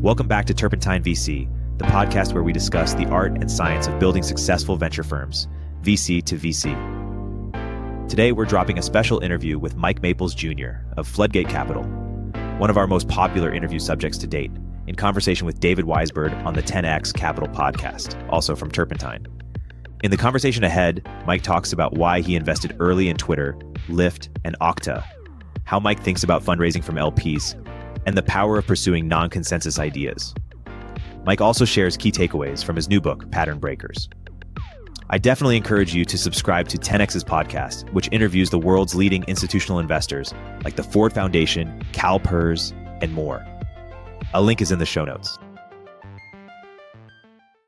Welcome back to Turpentine VC, the podcast where we discuss the art and science of building successful venture firms, VC to VC. Today, we're dropping a special interview with Mike Maples Jr. of Floodgate Capital, one of our most popular interview subjects to date, in conversation with David Weisburd on the 10X Capital podcast, also from Turpentine. In the conversation ahead, Mike talks about why he invested early in Twitter, Lyft, and Okta, how Mike thinks about fundraising from LPs, and the power of pursuing non-consensus ideas. Mike also shares key takeaways from his new book, Pattern Breakers. I definitely encourage you to subscribe to 10X's podcast, which interviews the world's leading institutional investors like the Ford Foundation, CalPERS, and more. A link is in the show notes.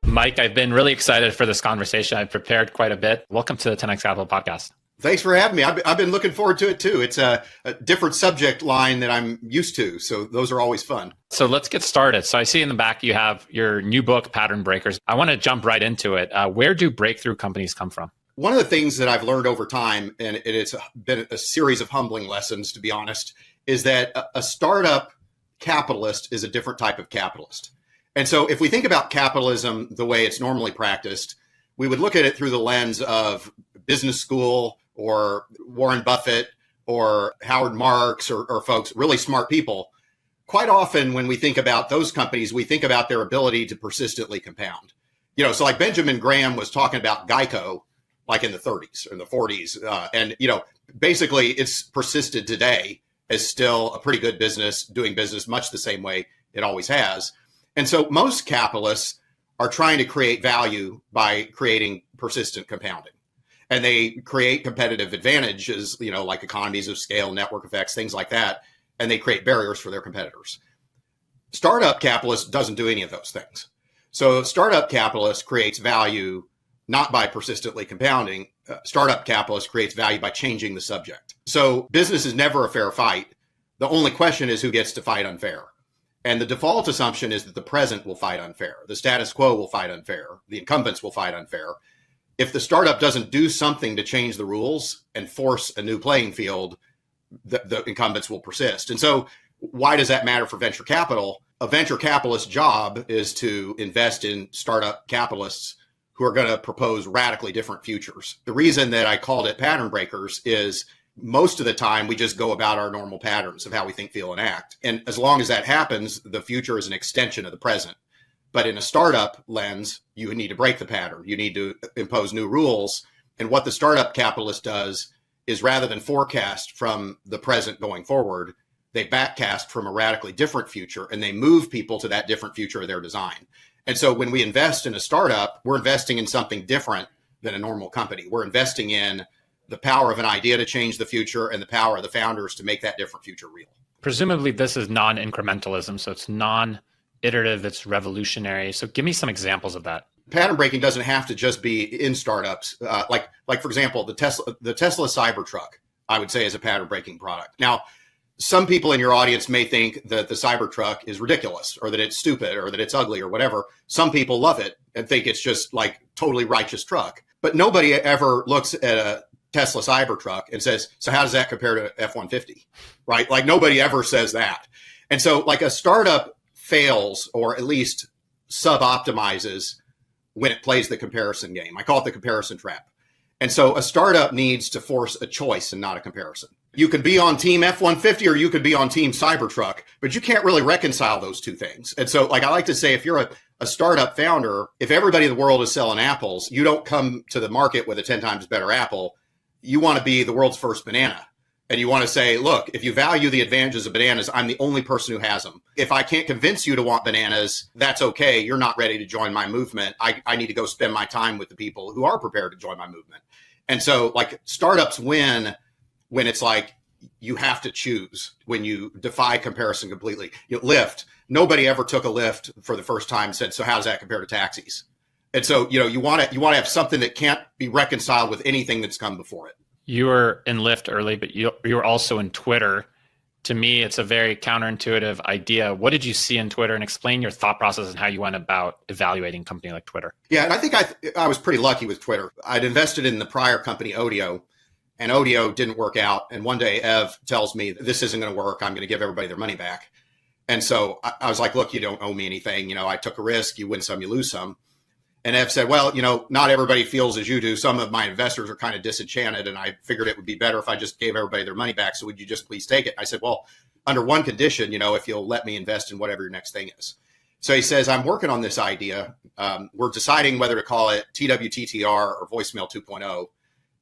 Mike, I've been really excited for this conversation. I've prepared quite a bit. Welcome to the 10X Capital podcast. Thanks for having me. I've been looking forward to it too. It's a different subject line that I'm used to, so those are always fun. So let's get started. So I see in the back you have your new book, Pattern Breakers. I want to jump right into it. Where do breakthrough companies come from? One of the things that I've learned over time, and it's been a series of humbling lessons, to be honest, is that a startup capitalist is a different type of capitalist. And so if we think about capitalism the way it's normally practiced, we would look at it through the lens of business school or Warren Buffett or Howard Marks or folks, really smart people. Quite often when we think about those companies, we think about their ability to persistently compound. So like Benjamin Graham was talking about Geico, like in the 30s or in the 40s. And basically it's persisted today as still a pretty good business, doing business much the same way it always has. And so most capitalists are trying to create value by creating persistent compounding. And they create competitive advantages, like economies of scale, network effects, things like that. And they create barriers for their competitors. Startup capitalist doesn't do any of those things. So startup capitalist creates value not by persistently compounding. Startup capitalist creates value by changing the subject. So business is never a fair fight. The only question is who gets to fight unfair. And the default assumption is that the present will fight unfair. The status quo will fight unfair. The incumbents will fight unfair. If the startup doesn't do something to change the rules and force a new playing field, the incumbents will persist. And so why does that matter for venture capital? A venture capitalist's job is to invest in startup capitalists who are going to propose radically different futures. The reason that I called it Pattern Breakers is most of the time we just go about our normal patterns of how we think, feel, and act. And as long as that happens, the future is an extension of the present. But in a startup lens, you need to break the pattern. You need to impose new rules. And what the startup capitalist does is rather than forecast from the present going forward, they backcast from a radically different future and they move people to that different future of their design. And so when we invest in a startup, we're investing in something different than a normal company. We're investing in the power of an idea to change the future and the power of the founders to make that different future real. Presumably this is non-incrementalism, so it's non-iterative, it's revolutionary. So give me some examples of that. Pattern breaking doesn't have to just be in startups. Like for example, the Tesla Cybertruck, I would say is a pattern breaking product. Now, some people in your audience may think that the Cybertruck is ridiculous or that it's stupid or that it's ugly or whatever. Some people love it and think it's just like totally righteous truck. But nobody ever looks at a Tesla Cybertruck and says, so how does that compare to F-150, right? Like nobody ever says that. And so like a startup fails or at least sub-optimizes when it plays the comparison game. I call it the comparison trap. And so a startup needs to force a choice and not a comparison. You could be on team F-150 or you could be on team Cybertruck, but you can't really reconcile those two things. And so like I like to say, if you're a startup founder, if everybody in the world is selling apples, you don't come to the market with a 10 times better apple. You want to be the world's first banana. And you want to say, look, if you value the advantages of bananas, I'm the only person who has them. If I can't convince you to want bananas, that's okay. You're not ready to join my movement. I need to go spend my time with the people who are prepared to join my movement. And so like startups win when it's like you have to choose, when you defy comparison completely. Lyft, nobody ever took a Lyft for the first time and said, so how does that compare to taxis? And so, you want to have something that can't be reconciled with anything that's come before it. You were in Lyft early, but you were also in Twitter. To me, it's a very counterintuitive idea. What did you see in Twitter, and explain your thought process and how you went about evaluating a company like Twitter? Yeah, and I think I was pretty lucky with Twitter. I'd invested in the prior company, Odeo, and Odeo didn't work out. And one day Ev tells me, this isn't going to work. I'm going to give everybody their money back. And so I was like, look, you don't owe me anything. I took a risk. You win some, you lose some. And Ev said, well, not everybody feels as you do. Some of my investors are kind of disenchanted, and I figured it would be better if I just gave everybody their money back. So would you just please take it? I said, well, under one condition, if you'll let me invest in whatever your next thing is. So he says, I'm working on this idea. We're deciding whether to call it TWTTR or voicemail 2.0.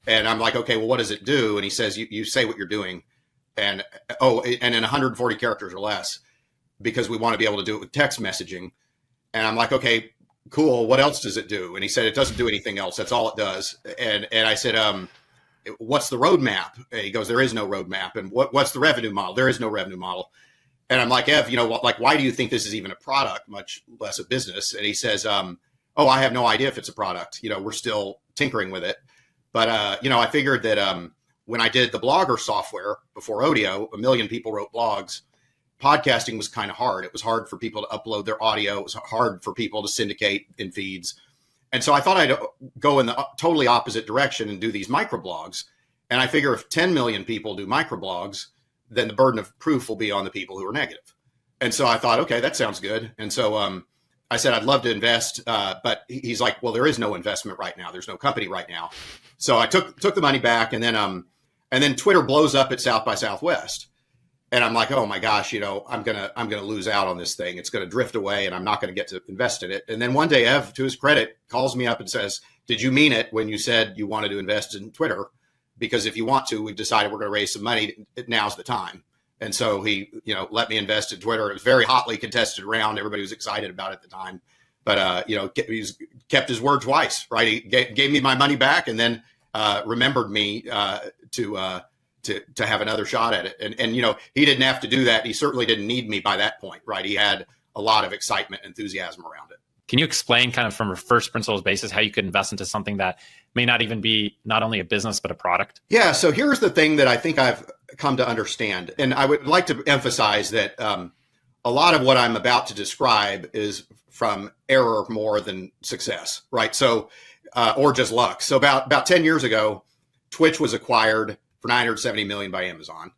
And I'm like, okay, well, what does it do? And he says, you say what you're doing. And in 140 characters or less, because we want to be able to do it with text messaging. And I'm like, okay, cool. What else does it do? And he said, it doesn't do anything else. That's all it does. And I said, what's the roadmap? And he goes, there is no roadmap. And what's the revenue model? There is no revenue model. And I'm like, Ev, why do you think this is even a product, much less a business? And he says, I have no idea if it's a product. We're still tinkering with it. But, I figured that when I did the blogger software before Odeo, 1 million people wrote blogs. Podcasting was kind of hard. It was hard for people to upload their audio. It was hard for people to syndicate in feeds. And so I thought I'd go in the totally opposite direction and do these microblogs. And I figure if 10 million people do microblogs, then the burden of proof will be on the people who are negative. And so I thought, okay, that sounds good. And so I said, I'd love to invest. But he's like, well, there is no investment right now. There's no company right now. So I took the money back, and then Twitter blows up at South by Southwest. And I'm like, oh my gosh, I'm gonna lose out on this thing. It's gonna drift away, and I'm not gonna get to invest in it. And then one day, Ev, to his credit, calls me up and says, "Did you mean it when you said you wanted to invest in Twitter? Because if you want to, we've decided we're gonna raise some money. Now's the time." And so he, let me invest in Twitter. It was a very hotly contested round. Everybody was excited about it at the time, but he's kept his word twice, right? He gave me my money back, and then remembered me to have another shot at it. And he didn't have to do that. He certainly didn't need me by that point, right? He had a lot of excitement and enthusiasm around it. Can you explain kind of from a first principles basis how you could invest into something that may not even be not only a business, but a product? Yeah. So here's the thing that I think I've come to understand. And I would like to emphasize that a lot of what I'm about to describe is from error more than success, right? So, or just luck. So about 10 years ago, Twitch was acquired for $970 million by Amazon.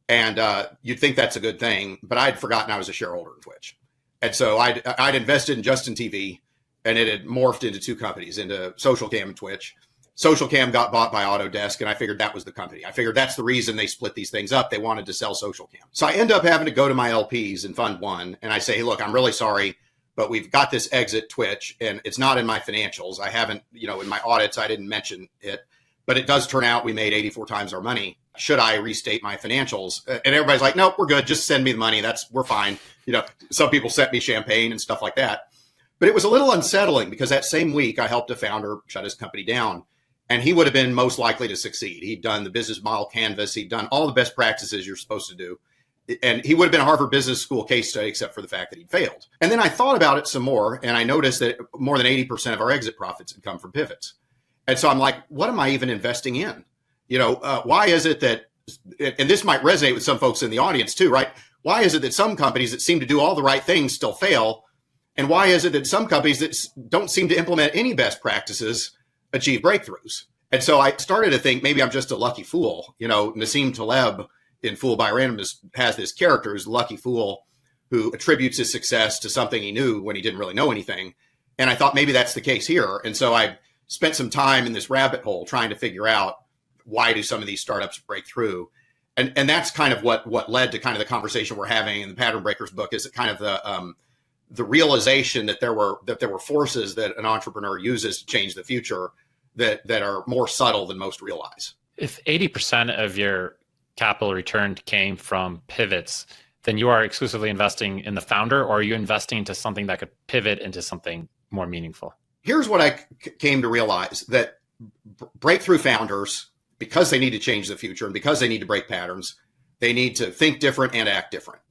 And you'd think that's a good thing, but I'd forgotten I was a shareholder in Twitch. And so I'd invested in Justin TV, and it had morphed into two companies, into SocialCam and Twitch. SocialCam got bought by Autodesk, and I figured that was the company. I figured that's the reason they split these things up. They wanted to sell SocialCam. So I end up having to go to my LPs in Fund 1, and I say, hey, look, I'm really sorry, but we've got this exit Twitch, and it's not in my financials. I haven't, in my audits, I didn't mention it. But it does turn out we made 84 times our money. Should I restate my financials? And everybody's like, nope, we're good. Just send me the money. We're fine. Some people sent me champagne and stuff like that. But it was a little unsettling because that same week I helped a founder shut his company down, and he would have been most likely to succeed. He'd done the business model canvas. He'd done all the best practices you're supposed to do. And he would have been a Harvard Business School case study, except for the fact that he'd failed. And then I thought about it some more, and I noticed that more than 80% of our exit profits had come from pivots. And so I'm like, what am I even investing in? Why is it that, and this might resonate with some folks in the audience too, right? Why is it that some companies that seem to do all the right things still fail? And why is it that some companies that don't seem to implement any best practices achieve breakthroughs? And so I started to think maybe I'm just a lucky fool. Nassim Taleb in Fooled by Randomness has this character who's a lucky fool who attributes his success to something he knew when he didn't really know anything. And I thought maybe that's the case here. And so I spent some time in this rabbit hole trying to figure out why do some of these startups break through. And that's kind of what led to kind of the conversation we're having in the Pattern Breakers book, is kind of the realization that there were forces that an entrepreneur uses to change the future that are more subtle than most realize. If 80% of your capital return came from pivots, then you are exclusively investing in the founder, or are you investing into something that could pivot into something more meaningful? Here's what I came to realize, that breakthrough founders, because they need to change the future and because they need to break patterns, they need to think different and act different.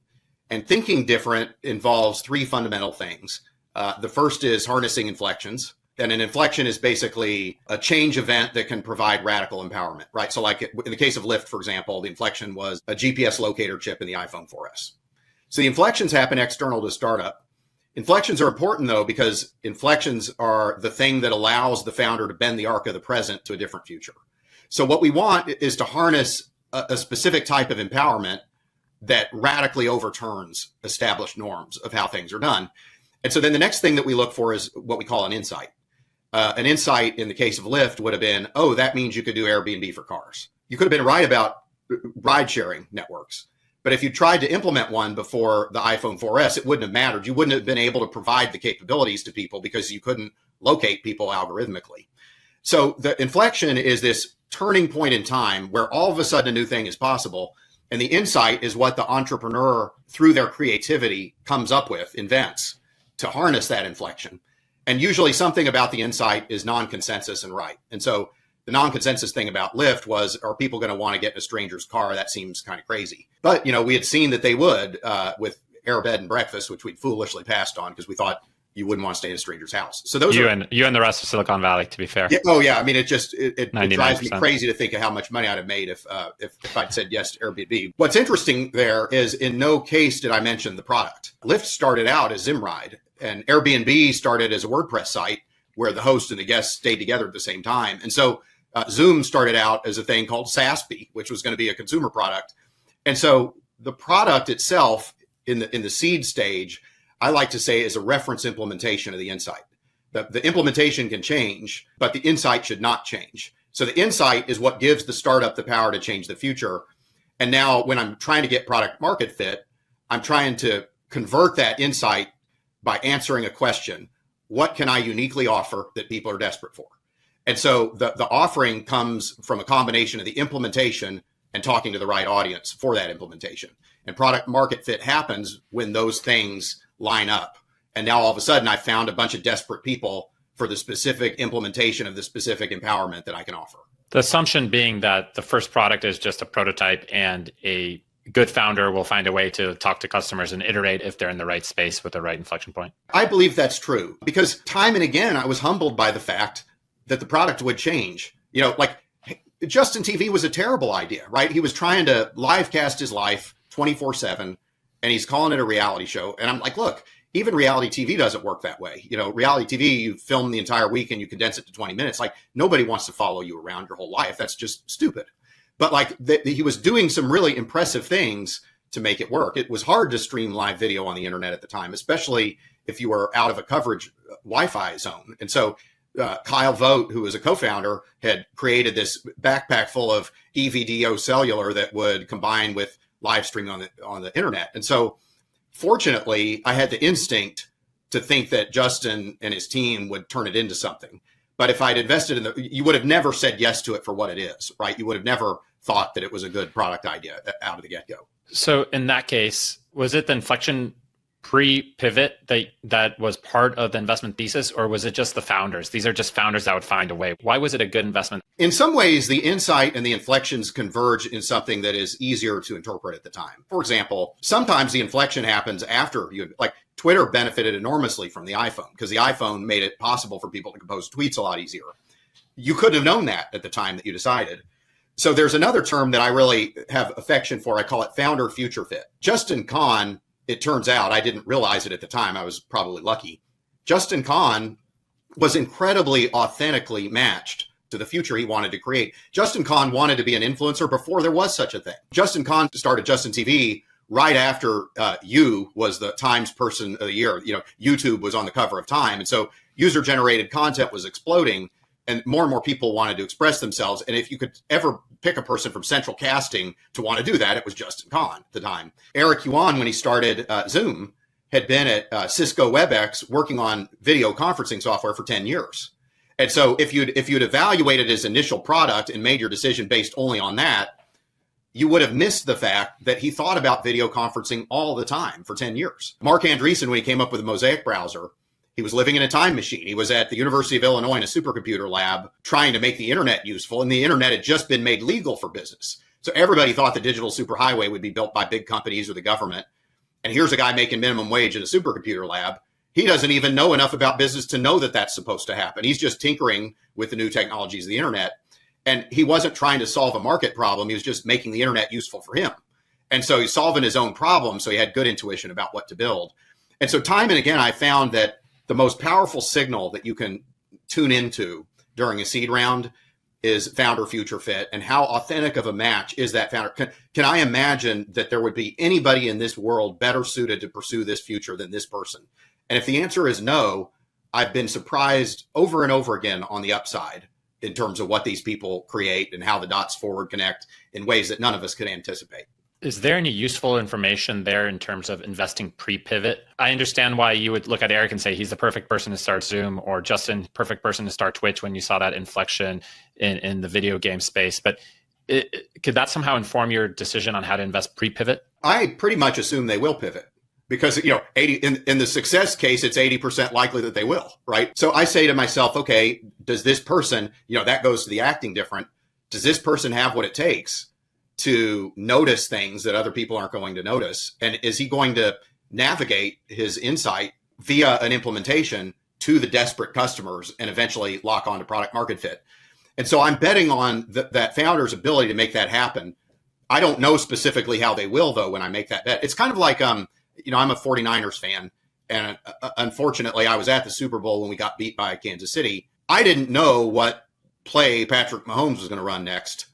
And thinking different involves three fundamental things. The first is harnessing inflections. And an inflection is basically a change event that can provide radical empowerment, right? So like in the case of Lyft, for example, the inflection was a GPS locator chip in the iPhone 4S. So the inflections happen external to startup. Inflections are important, though, because inflections are the thing that allows the founder to bend the arc of the present to a different future. So what we want is to harness a specific type of empowerment that radically overturns established norms of how things are done. And so then the next thing that we look for is what we call an insight. An insight in the case of Lyft would have been, oh, that means you could do Airbnb for cars. You could have been right about ride sharing networks. But if you tried to implement one before the iPhone 4S, it wouldn't have mattered. You wouldn't have been able to provide the capabilities to people because you couldn't locate people algorithmically. So the inflection is this turning point in time where all of a sudden a new thing is possible. And the insight is what the entrepreneur, through their creativity, comes up with, invents to harness that inflection. And usually something about the insight is non-consensus and right. And so the non-consensus thing about Lyft was, are people going to want to get in a stranger's car? That seems kind of crazy. But, we had seen that they would with Air Bed and Breakfast, which we'd foolishly passed on because we thought you wouldn't want to stay in a stranger's house. So those you and the rest of Silicon Valley, to be fair. Yeah, oh yeah. I mean, it drives me crazy to think of how much money I'd have made if I'd said yes to Airbnb. What's interesting there is in no case did I mention the product. Lyft started out as Zimride, and Airbnb started as a WordPress site where the host and the guests stayed together at the same time. And so Zoom started out as a thing called SASP, which was going to be a consumer product. And so the product itself in the seed stage, I like to say, is a reference implementation of the insight. The implementation can change, but the insight should not change. So the insight is what gives the startup the power to change the future. And now when I'm trying to get product market fit, I'm trying to convert that insight by answering a question. What can I uniquely offer that people are desperate for? And so the offering comes from a combination of the implementation and talking to the right audience for that implementation. And product market fit happens when those things line up. And now all of a sudden I found a bunch of desperate people for the specific implementation of the specific empowerment that I can offer. The assumption being that the first product is just a prototype and a good founder will find a way to talk to customers and iterate if they're in the right space with the right inflection point. I believe that's true because time and again, I was humbled by the fact that the product would change. Like Justin TV was a terrible idea, right? He was trying to live cast his life 24/7 and he's calling it a reality show. And I'm like, look, even reality TV doesn't work that way. Reality TV, you film the entire week and you condense it to 20 minutes. Like nobody wants to follow you around your whole life. That's just stupid. But he was doing some really impressive things to make it work. It was hard to stream live video on the internet at the time, especially if you were out of a coverage Wi-Fi zone. And so Kyle Vogt, who was a co-founder, had created this backpack full of EVDO cellular that would combine with live streaming on the internet. And so fortunately, I had the instinct to think that Justin and his team would turn it into something. But if I'd invested you would have never said yes to it for what it is, right? You would have never thought that it was a good product idea out of the get-go. So in that case, was it the inflection pre-pivot that was part of the investment thesis, or was it just the founders? These are just founders that would find a way. Why was it a good investment? In some ways, the insight and the inflections converge in something that is easier to interpret at the time. For example, sometimes the inflection happens after Twitter benefited enormously from the iPhone because the iPhone made it possible for people to compose tweets a lot easier. You couldn't have known that at the time that you decided. So there's another term that I really have affection for. I call it founder future fit. Justin Kan, it turns out, I didn't realize it at the time. I was probably lucky. Justin Kan was incredibly authentically matched to the future he wanted to create. Justin Kan wanted to be an influencer before there was such a thing. Justin Kan started Justin TV right after You was the Times Person of the Year. YouTube was on the cover of Time. And so user-generated content was exploding. And more people wanted to express themselves. And if you could ever pick a person from central casting to want to do that, it was Justin Kan at the time. Eric Yuan, when he started Zoom, had been at Cisco WebEx working on video conferencing software for 10 years. And so if you'd evaluated his initial product and made your decision based only on that, you would have missed the fact that he thought about video conferencing all the time for 10 years. Mark Andreessen, when he came up with the Mosaic browser, he was living in a time machine. He was at the University of Illinois in a supercomputer lab trying to make the internet useful, and the internet had just been made legal for business. So everybody thought the digital superhighway would be built by big companies or the government. And here's a guy making minimum wage in a supercomputer lab. He doesn't even know enough about business to know that that's supposed to happen. He's just tinkering with the new technologies of the internet. And he wasn't trying to solve a market problem. He was just making the internet useful for him. And so he's solving his own problem. So he had good intuition about what to build. And so time and again, I found that the most powerful signal that you can tune into during a seed round is founder future fit, and how authentic of a match is that founder? Can I imagine that there would be anybody in this world better suited to pursue this future than this person? And if the answer is no, I've been surprised over and over again on the upside in terms of what these people create and how the dots forward connect in ways that none of us could anticipate. Is there any useful information there in terms of investing pre-pivot? I understand why you would look at Eric and say he's the perfect person to start Zoom, or Justin, perfect person to start Twitch when you saw that inflection in the video game space. But could that somehow inform your decision on how to invest pre-pivot? I pretty much assume they will pivot because, 80 in the success case, it's 80% likely that they will, right? So I say to myself, okay, does this person, that goes to the acting different. Does this person have what it takes to notice things that other people aren't going to notice? And is he going to navigate his insight via an implementation to the desperate customers and eventually lock on to product market fit? And so I'm betting on that founder's ability to make that happen. I don't know specifically how they will, though, when I make that bet. It's kind of like, I'm a 49ers fan. And unfortunately, I was at the Super Bowl when we got beat by Kansas City. I didn't know what play Patrick Mahomes was going to run next.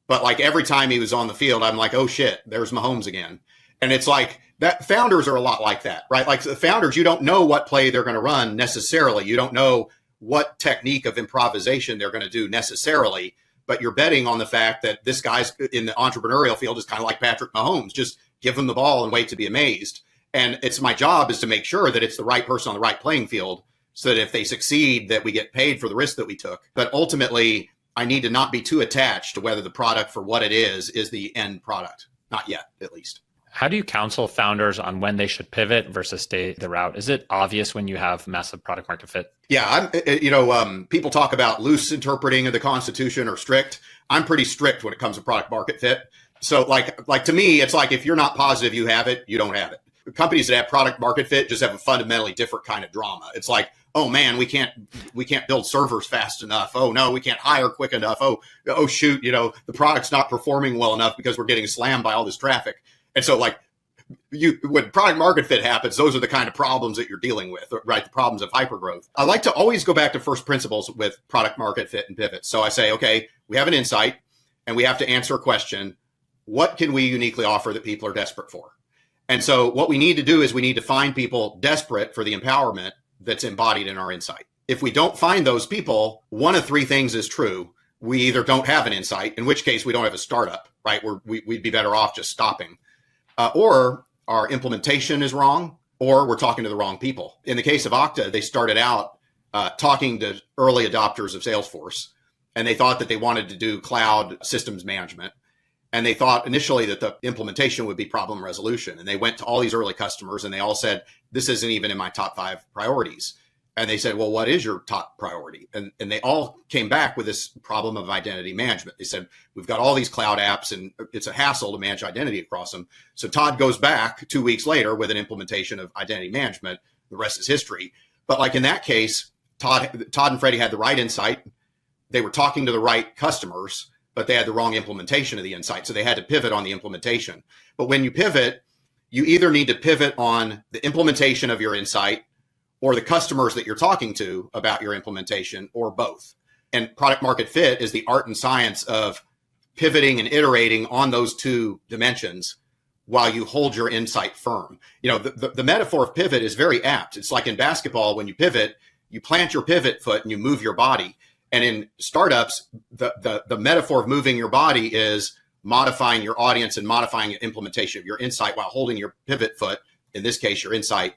But like every time he was on the field, I'm like, oh shit, there's Mahomes again. And it's like that. Founders are a lot like that, right? Like the founders, you don't know what play they're going to run necessarily. You don't know what technique of improvisation they're going to do necessarily, but you're betting on the fact that this guy's in the entrepreneurial field is kind of like Patrick Mahomes. Just give him the ball and wait to be amazed. And it's my job is to make sure that it's the right person on the right playing field so that if they succeed, that we get paid for the risk that we took. But ultimately, I need to not be too attached to whether the product for what it is the end product. Not yet, at least. How do you counsel founders on when they should pivot versus stay the route? Is it obvious when you have massive product market fit? Yeah, people talk about loose interpreting of the Constitution or strict. I'm pretty strict when it comes to product market fit. So like to me, it's like if you're not positive you have it, you don't have it. Companies that have product market fit just have a fundamentally different kind of drama. It's like, oh man, we can't build servers fast enough. Oh no, we can't hire quick enough. Oh shoot, the product's not performing well enough because we're getting slammed by all this traffic. And so like when product market fit happens, those are the kind of problems that you're dealing with, right? The problems of hypergrowth. I like to always go back to first principles with product market fit and pivot. So I say, okay, we have an insight and we have to answer a question. What can we uniquely offer that people are desperate for? And so what we need to do is we need to find people desperate for the empowerment that's embodied in our insight. If we don't find those people, one of three things is true. We either don't have an insight, in which case we don't have a startup, right? We'd be better off just stopping. Or our implementation is wrong, or we're talking to the wrong people. In the case of Okta, they started out talking to early adopters of Salesforce, and they thought that they wanted to do cloud systems management. And they thought initially that the implementation would be problem resolution. And they went to all these early customers and they all said, this isn't even in my top 5 priorities. And they said, well, what is your top priority? And they all came back with this problem of identity management. They said, we've got all these cloud apps and it's a hassle to manage identity across them. So Todd goes back 2 weeks later with an implementation of identity management. The rest is history. But like in that case, Todd and Freddie had the right insight. They were talking to the right customers, but they had the wrong implementation of the insight. So they had to pivot on the implementation. But when you pivot, you either need to pivot on the implementation of your insight or the customers that you're talking to about your implementation, or both. And product market fit is the art and science of pivoting and iterating on those two dimensions while you hold your insight firm. The metaphor of pivot is very apt. It's like in basketball, when you pivot, you plant your pivot foot and you move your body. And in startups, the metaphor of moving your body is modifying your audience and modifying the implementation of your insight while holding your pivot foot, in this case, your insight,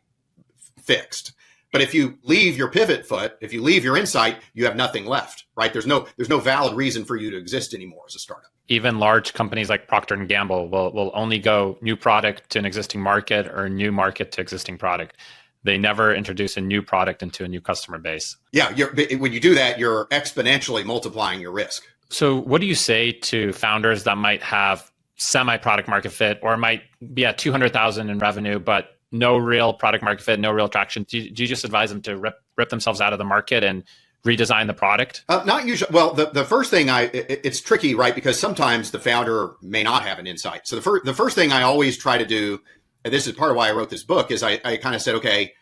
fixed. But if you leave your pivot foot, if you leave your insight, you have nothing left, right? There's no valid reason for you to exist anymore as a startup. Even large companies like Procter & Gamble will only go new product to an existing market or new market to existing product. They never introduce a new product into a new customer base. Yeah, when you do that, you're exponentially multiplying your risk. So what do you say to founders that might have semi-product market fit or might be at 200,000 in revenue, but no real product market fit, no real traction? Do you just advise them to rip themselves out of the market and redesign the product? Not usually. Well, the first thing it's tricky, right? Because sometimes the founder may not have an insight. So the first thing I always try to do, and this is part of why I wrote this book, is I kind of said, okay,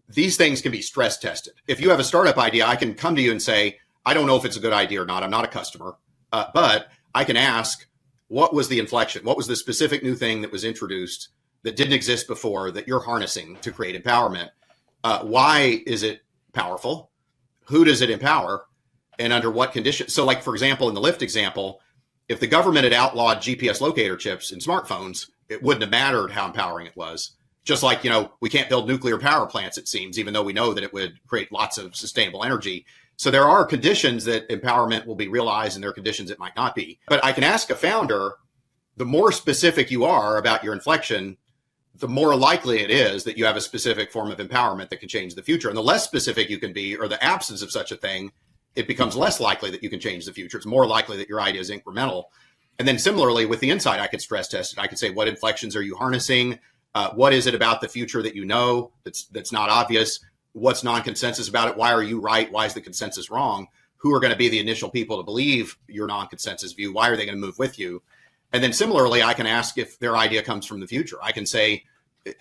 these things can be stress tested. If you have a startup idea, I can come to you and say, I don't know if it's a good idea or not. I'm not a customer, but I can ask, what was the inflection? What was the specific new thing that was introduced that didn't exist before that you're harnessing to create empowerment? Why is it powerful? Who does it empower? And under what conditions? So like, for example, in the Lyft example, if the government had outlawed GPS locator chips in smartphones, it wouldn't have mattered how empowering it was. Just like, we can't build nuclear power plants, it seems, even though we know that it would create lots of sustainable energy. So there are conditions that empowerment will be realized and there are conditions it might not be. But I can ask a founder, the more specific you are about your inflection, the more likely it is that you have a specific form of empowerment that can change the future. And the less specific you can be, or the absence of such a thing, it becomes less likely that you can change the future. It's more likely that your idea is incremental. And then similarly with the insight, I could stress test it. I could say, what inflections are you harnessing? What is it about the future that you know that's not obvious? What's non-consensus about it? Why are you right? Why is the consensus wrong? Who are going to be the initial people to believe your non-consensus view? Why are they going to move with you? And then similarly, I can ask if their idea comes from the future. I can say,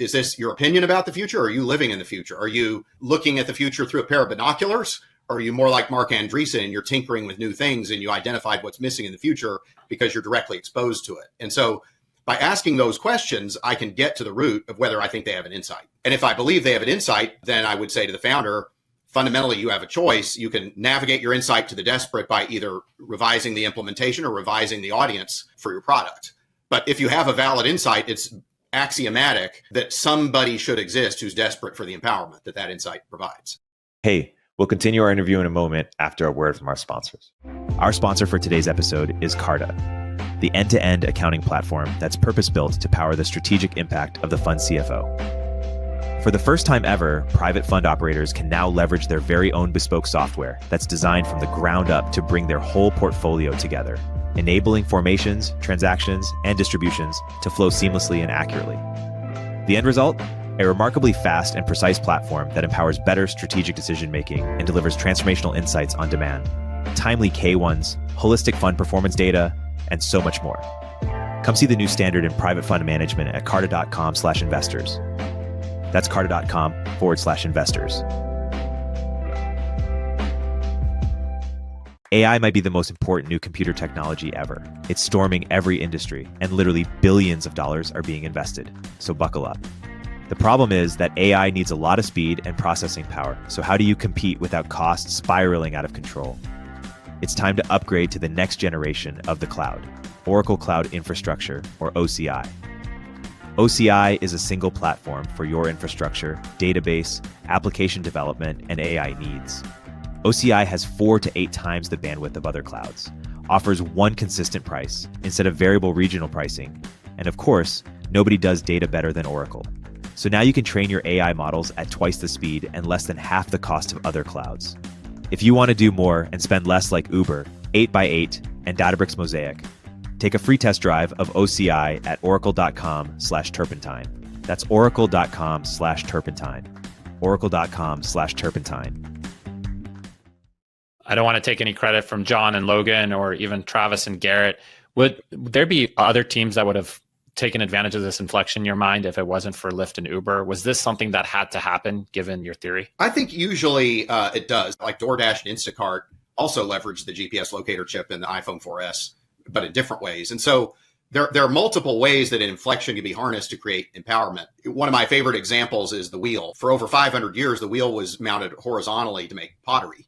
is this your opinion about the future? Or are you living in the future? Are you looking at the future through a pair of binoculars? Or are you more like Mark Andreessen and you're tinkering with new things and you identified what's missing in the future because you're directly exposed to it? And so by asking those questions, I can get to the root of whether I think they have an insight. And if I believe they have an insight, then I would say to the founder, fundamentally, you have a choice. You can navigate your insight to the desperate by either revising the implementation or revising the audience for your product. But if you have a valid insight, it's axiomatic that somebody should exist who's desperate for the empowerment that insight provides. Hey, we'll continue our interview in a moment after a word from our sponsors. Our sponsor for today's episode is Carta, the end-to-end accounting platform that's purpose-built to power the strategic impact of the fund CFO. For the first time ever, private fund operators can now leverage their very own bespoke software that's designed from the ground up to bring their whole portfolio together, enabling formations, transactions, and distributions to flow seamlessly and accurately. The end result? A remarkably fast and precise platform that empowers better strategic decision-making and delivers transformational insights on demand, timely K1s, holistic fund performance data, and so much more. Come see the new standard in private fund management at carta.com/investors. That's carta.com/investors. AI might be the most important new computer technology ever. It's storming every industry, and literally billions of dollars are being invested. So buckle up. The problem is that AI needs a lot of speed and processing power. So how do you compete without costs spiraling out of control? It's time to upgrade to the next generation of the cloud, Oracle Cloud Infrastructure, or OCI. OCI is a single platform for your infrastructure, database, application development, and AI needs. OCI has 4 to 8 times the bandwidth of other clouds, offers one consistent price instead of variable regional pricing, and of course, nobody does data better than Oracle. So now you can train your AI models at twice the speed and less than half the cost of other clouds. If you want to do more and spend less like Uber, 8x8, and Databricks Mosaic, take a free test drive of OCI at oracle.com/turpentine. That's oracle.com/turpentine. Oracle.com/turpentine. I don't want to take any credit from John and Logan or even Travis and Garrett. Would there be other teams that would have taken advantage of this inflection in your mind if it wasn't for Lyft and Uber? Was this something that had to happen given your theory? I think usually it does. Like DoorDash and Instacart also leverage the GPS locator chip in the iPhone 4S, but in different ways. And so there are multiple ways that an inflection can be harnessed to create empowerment. One of my favorite examples is the wheel. For over 500 years, the wheel was mounted horizontally to make pottery.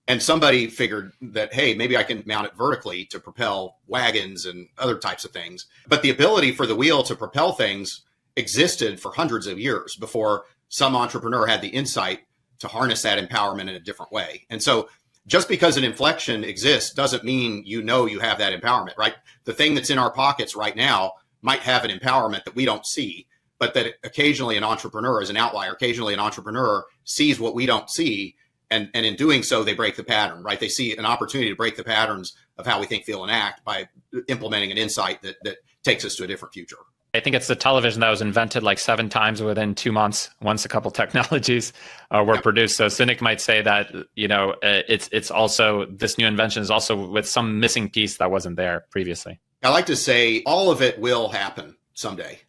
And somebody figured that, hey, maybe I can mount it vertically to propel wagons and other types of things. But the ability for the wheel to propel things existed for hundreds of years before some entrepreneur had the insight to harness that empowerment in a different way. And so just because an inflection exists doesn't mean you have that empowerment, right? The thing that's in our pockets right now might have an empowerment that we don't see, but that occasionally an entrepreneur is an outlier. Occasionally an entrepreneur sees what we don't see. And in doing so, they break the pattern, right? They see an opportunity to break the patterns of how we think, feel, and act by implementing an insight that takes us to a different future. I think it's the television that was invented like 7 times within 2 months, once a couple technologies were produced. So cynic might say that, it's also, this new invention is also with some missing piece that wasn't there previously. I like to say all of it will happen someday.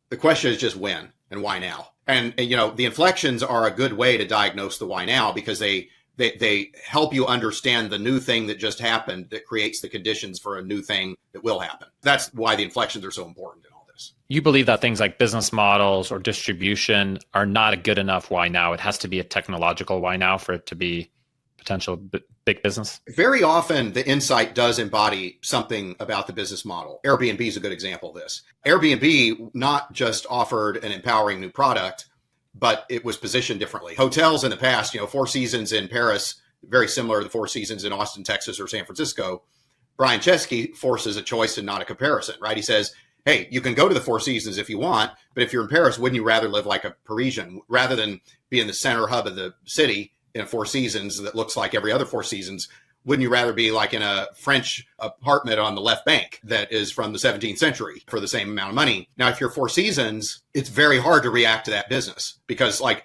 The question is just when and why now. And the inflections are a good way to diagnose the why now because they They help you understand the new thing that just happened that creates the conditions for a new thing that will happen. That's why the inflections are so important in all this. You believe that things like business models or distribution are not a good enough why now. It has to be a technological why now for it to be potential big business? Very often, the insight does embody something about the business model. Airbnb is a good example of this. Airbnb not just offered an empowering new product, but it was positioned differently. Hotels in the past, Four Seasons in Paris, very similar to the Four Seasons in Austin, Texas, or San Francisco. Brian Chesky forces a choice and not a comparison, right? He says, hey, you can go to the Four Seasons if you want, but if you're in Paris, wouldn't you rather live like a Parisian rather than be in the center hub of the city in a Four Seasons that looks like every other Four Seasons? Wouldn't you rather be like in a French apartment on the left bank that is from the 17th century for the same amount of money? Now, if you're Four Seasons, it's very hard to react to that business because like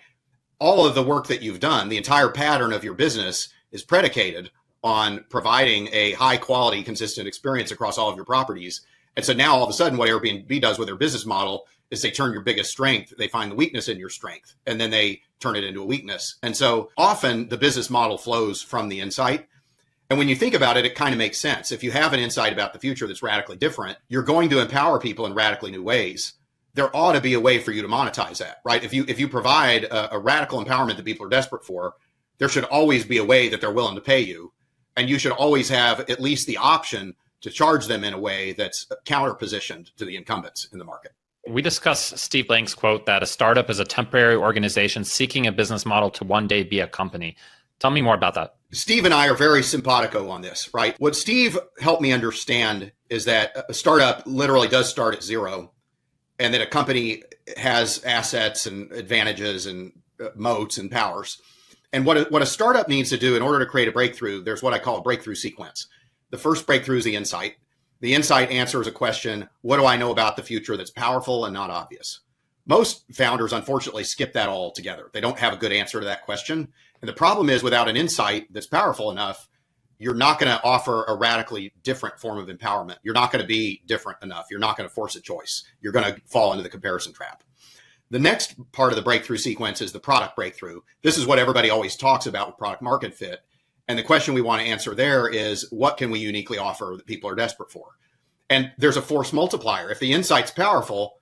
all of the work that you've done, the entire pattern of your business is predicated on providing a high quality, consistent experience across all of your properties. And so now all of a sudden what Airbnb does with their business model is they turn your biggest strength, they find the weakness in your strength, and then they turn it into a weakness. And so often the business model flows from the insight. And when you think about it, it kind of makes sense. If you have an insight about the future that's radically different, you're going to empower people in radically new ways. There ought to be a way for you to monetize that, right? If you provide a radical empowerment that people are desperate for, there should always be a way that they're willing to pay you. And you should always have at least the option to charge them in a way that's counter-positioned to the incumbents in the market. We discussed Steve Blank's quote that a startup is a temporary organization seeking a business model to one day be a company. Tell me more about that. Steve and I are very simpatico on this, right? What Steve helped me understand is that a startup literally does start at zero, and that a company has assets and advantages and moats and powers. And what a startup needs to do in order to create a breakthrough, there's what I call a breakthrough sequence. The first breakthrough is the insight. The insight answers a question, what do I know about the future that's powerful and not obvious? Most founders, unfortunately, skip that all together. They don't have a good answer to that question. And the problem is without an insight that's powerful enough, you're not going to offer a radically different form of empowerment. You're not going to be different enough. You're not going to force a choice. You're going to fall into the comparison trap. The next part of the breakthrough sequence is the product breakthrough. This is what everybody always talks about with product market fit. And the question we want to answer there is, what can we uniquely offer that people are desperate for? And there's a force multiplier. If the insight's powerful,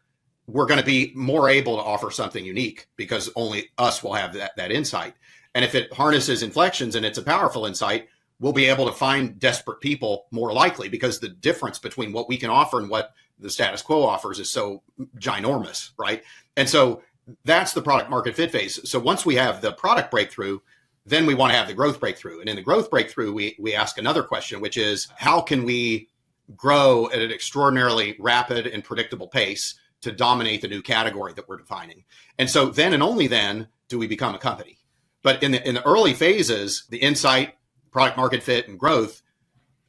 we're going to be more able to offer something unique because only us will have that insight. And if it harnesses inflections and it's a powerful insight, we'll be able to find desperate people more likely because the difference between what we can offer and what the status quo offers is so ginormous, right? And so that's the product market fit phase. So once we have the product breakthrough, then we want to have the growth breakthrough. And in the growth breakthrough, we ask another question, which is how can we grow at an extraordinarily rapid and predictable pace to dominate the new category that we're defining? And so then and only then do we become a company. But in the early phases, the insight, product market fit, and growth,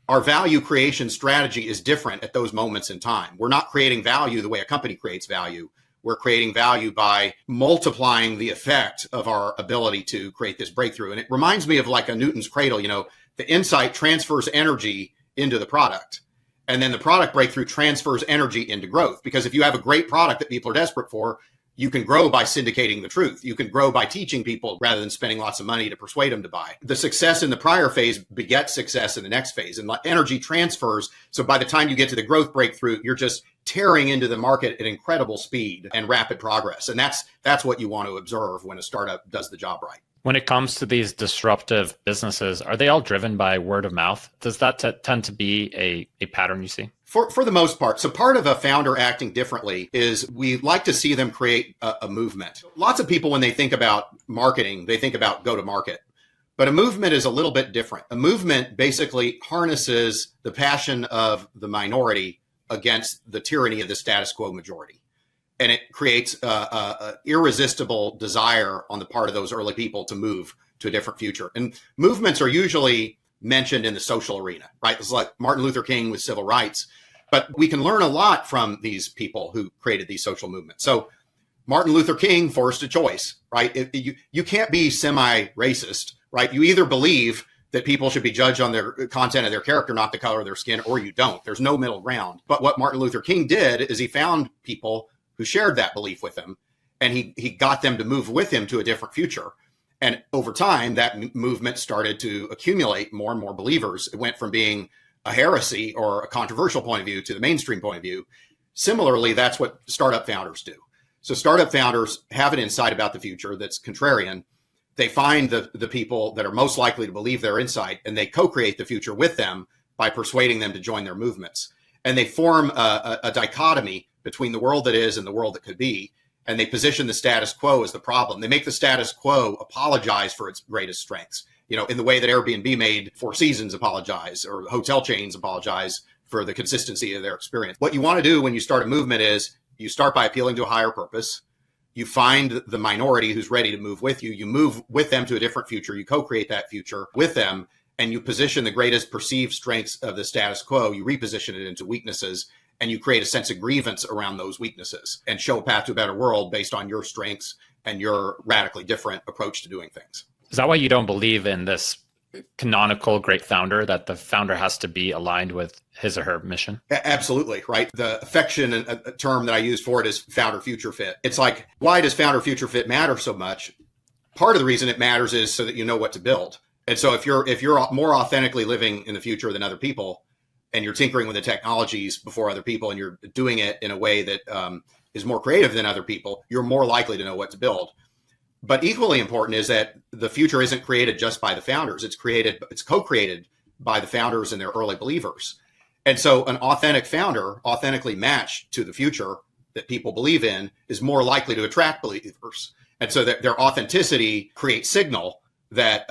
our value creation strategy is different at those moments in time. We're not creating value the way a company creates value. We're creating value by multiplying the effect of our ability to create this breakthrough. And it reminds me of like a Newton's cradle. The insight transfers energy into the product. And then the product breakthrough transfers energy into growth. Because if you have a great product that people are desperate for, you can grow by syndicating the truth. You can grow by teaching people rather than spending lots of money to persuade them to buy. The success in the prior phase begets success in the next phase, and energy transfers. So by the time you get to the growth breakthrough, you're just tearing into the market at incredible speed and rapid progress. And that's what you want to observe when a startup does the job right. When it comes to these disruptive businesses, are they all driven by word of mouth? Does that tend to be a pattern you see? For the most part. So part of a founder acting differently is we like to see them create a movement. Lots of people, when they think about marketing, they think about go to market. But a movement is a little bit different. A movement basically harnesses the passion of the minority against the tyranny of the status quo majority. And it creates an irresistible desire on the part of those early people to move to a different future. And movements are usually mentioned in the social arena, right? It's like Martin Luther King with civil rights. But we can learn a lot from these people who created these social movements. So Martin Luther King forced a choice, right? You can't be semi-racist, right? You either believe that people should be judged on their content of their character, not the color of their skin, or you don't. There's no middle ground. But what Martin Luther King did is he found people who shared that belief with him, and he got them to move with him to a different future. And over time, that movement started to accumulate more and more believers. It went from being a heresy or a controversial point of view to the mainstream point of view. Similarly, that's what startup founders do. So startup founders have an insight about the future that's contrarian. They find the people that are most likely to believe their insight, and they co-create the future with them by persuading them to join their movements. And they form a dichotomy between the world that is and the world that could be. And they position the status quo as the problem. They make the status quo apologize for its greatest strengths, in the way that Airbnb made Four Seasons apologize, or hotel chains apologize for the consistency of their experience. What you want to do when you start a movement is you start by appealing to a higher purpose. You find the minority who's ready to move with you. You move with them to a different future. You co-create that future with them, and you position the greatest perceived strengths of the status quo. You reposition it into weaknesses, and you create a sense of grievance around those weaknesses and show a path to a better world based on your strengths and your radically different approach to doing things. Is that why you don't believe in this canonical great founder, that the founder has to be aligned with his or her mission? Absolutely, right? The affection and a term that I use for it is founder future fit. It's like, why does founder future fit matter so much? Part of the reason it matters is so that you know what to build. And so if you're more authentically living in the future than other people, and you're tinkering with the technologies before other people, and you're doing it in a way that is more creative than other people, you're more likely to know what to build. But equally important is that the future isn't created just by the founders. It's co-created by the founders and their early believers. And so an authentic founder, authentically matched to the future that people believe in, is more likely to attract believers. And so that their authenticity creates signal that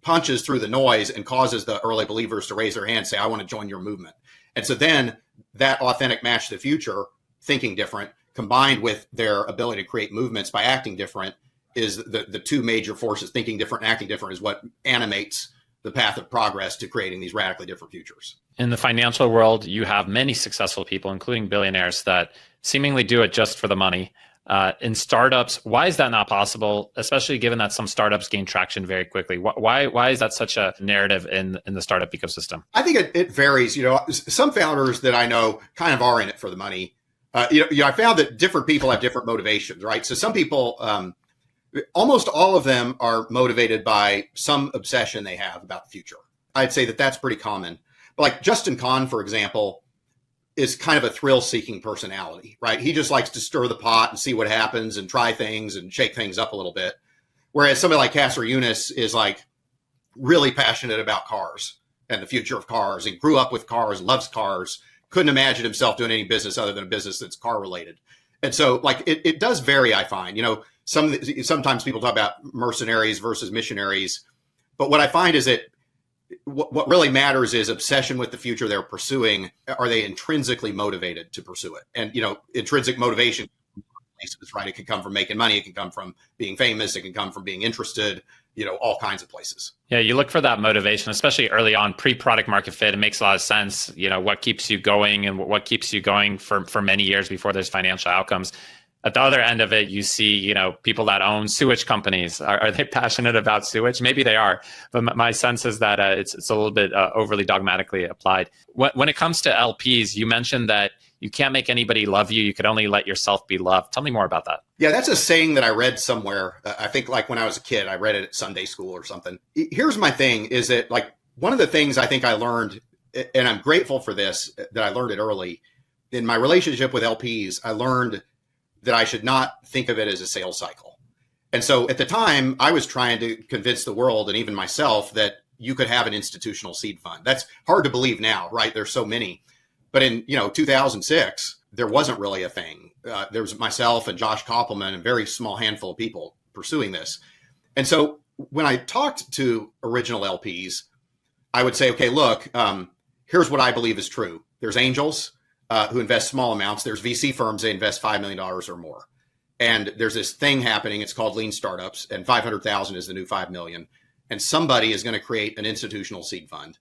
punches through the noise and causes the early believers to raise their hand and say, I want to join your movement. And so then that authentic match to the future, thinking different, combined with their ability to create movements by acting different, is the two major forces. Thinking different and acting different is what animates the path of progress to creating these radically different futures. In the financial world, you have many successful people, including billionaires, that seemingly do it just for the money. In startups, why is that not possible, especially given that some startups gain traction very quickly? Why is that such a narrative in the startup ecosystem? I think it varies. Some founders that I know kind of are in it for the money. I found that different people have different motivations, right? So some people, almost all of them are motivated by some obsession they have about the future. I'd say that that's pretty common. But like Justin Kahn, for example, is kind of a thrill-seeking personality, right? He just likes to stir the pot and see what happens and try things and shake things up a little bit. Whereas somebody like Kasser Younis is like really passionate about cars and the future of cars, and grew up with cars, loves cars, couldn't imagine himself doing any business other than a business that's car related. And so like it does vary, I find. Sometimes people talk about mercenaries versus missionaries, but what I find is that what really matters is obsession with the future they're pursuing. Are they intrinsically motivated to pursue it? And, intrinsic motivation, right? It can come from making money. It can come from being famous. It can come from being interested, all kinds of places. Yeah, you look for that motivation, especially early on, pre-product market fit. It makes a lot of sense, what keeps you going and what keeps you going for many years before there's financial outcomes. At the other end of it, you see, people that own sewage companies. Are they passionate about sewage? Maybe they are, but my sense is that it's a little bit overly dogmatically applied. When it comes to LPs, you mentioned that you can't make anybody love you. You could only let yourself be loved. Tell me more about that. Yeah, that's a saying that I read somewhere. I think like when I was a kid, I read it at Sunday school or something. Here's my thing is that like one of the things I think I learned, and I'm grateful for this, that I learned it early in my relationship with LPs, I learned that I should not think of it as a sales cycle. And so at the time, I was trying to convince the world and even myself that you could have an institutional seed fund. That's hard to believe now, right? There's so many. But in 2006, there wasn't really a thing. There was myself and Josh Koppelman and a very small handful of people pursuing this. And so when I talked to original LPs, I would say, okay, look, here's what I believe is true. There's angels who invest small amounts. There's VC firms, they invest $5 million or more. And there's this thing happening. It's called lean startups, and 500,000 is the new 5 million. And somebody is going to create an institutional seed fund.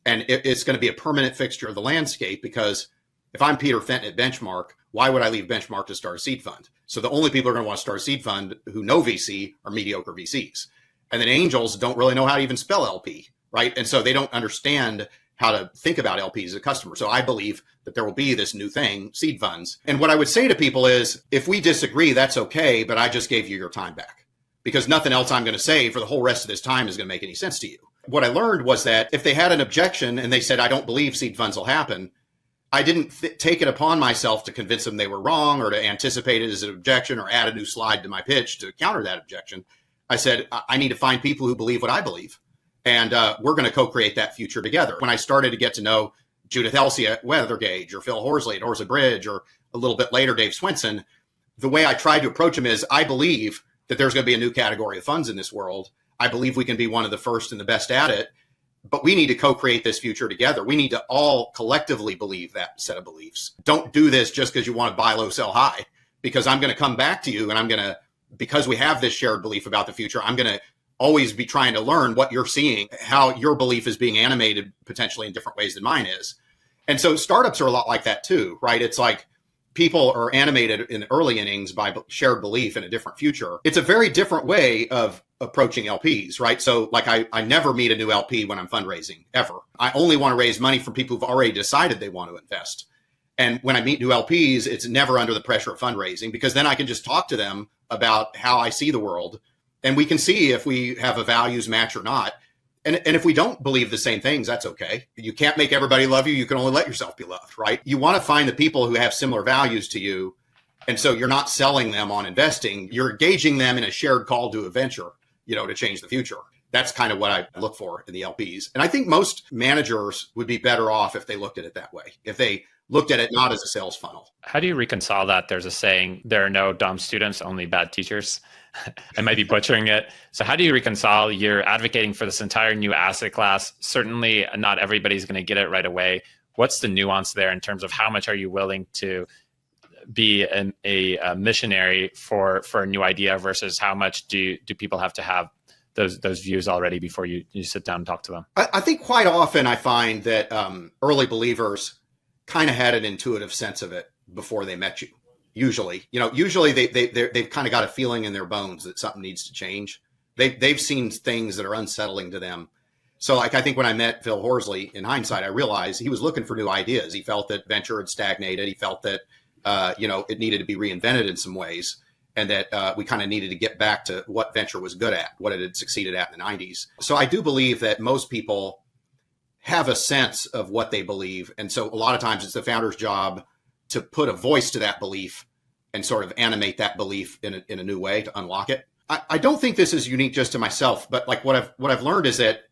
And it's going to be a permanent fixture of the landscape, because if I'm Peter Fenton at Benchmark, why would I leave Benchmark to start a seed fund? So the only people who are going to want to start a seed fund who know VC are mediocre VCs. And then angels don't really know how to even spell LP, right? And so they don't understand how to think about LPs as a customer. So I believe that there will be this new thing, seed funds. And what I would say to people is, if we disagree, that's okay, but I just gave you your time back. because nothing else I'm going to say for the whole rest of this time is going to make any sense to you. What I learned was that if they had an objection and they said, I don't believe seed funds will happen, I didn't take it upon myself to convince them they were wrong or to anticipate it as an objection or add a new slide to my pitch to counter that objection. I said, I need to find people who believe what I believe. And we're going to co-create that future together. When I started to get to know Judith Elsey at Weathergage or Phil Horsley at Orza Bridge or a little bit later, Dave Swensen, the way I tried to approach him is I believe that there's going to be a new category of funds in this world. I believe we can be one of the first and the best at it, but we need to co-create this future together. We need to all collectively believe that set of beliefs. Don't do this just because you want to buy low, sell high, because I'm going to come back to you and I'm going to, because we have this shared belief about the future, I'm going to always be trying to learn what you're seeing, how your belief is being animated potentially in different ways than mine is. And so startups are a lot like that too, right? It's like people are animated in the early innings by shared belief in a different future. It's a very different way of approaching LPs, right? So like I never meet a new LP when I'm fundraising, ever. I only want to raise money from people who've already decided they want to invest. And when I meet new LPs, it's never under the pressure of fundraising, because then I can just talk to them about how I see the world. And we can see if we have a values match or not. And if we don't believe the same things, that's okay. You can't make everybody love you. You can only let yourself be loved, right? You want to find the people who have similar values to you. And so you're not selling them on investing. You're engaging them in a shared call to a venture, to change the future. That's kind of what I look for in the LPs. And I think most managers would be better off if they looked at it that way, if they looked at it not as a sales funnel. How do you reconcile that? There's a saying, there are no dumb students, only bad teachers. I might be butchering it. So how do you reconcile you're advocating for this entire new asset class? Certainly not everybody's going to get it right away. What's the nuance there in terms of how much are you willing to be a missionary for a new idea versus how much do people have to have those views already before you sit down and talk to them? I think quite often I find that early believers kind of had an intuitive sense of it before they met you. Usually they've kind of got a feeling in their bones that something needs to change. They've seen things that are unsettling to them. So like, I think when I met Phil Horsley, in hindsight, I realized he was looking for new ideas. He felt that venture had stagnated. He felt that, it needed to be reinvented in some ways, and that we kind of needed to get back to what venture was good at, what it had succeeded at in the 90s. So I do believe that most people have a sense of what they believe. And so a lot of times it's the founder's job to put a voice to that belief and sort of animate that belief in a new way to unlock it. I don't think this is unique just to myself, but like what I've learned is that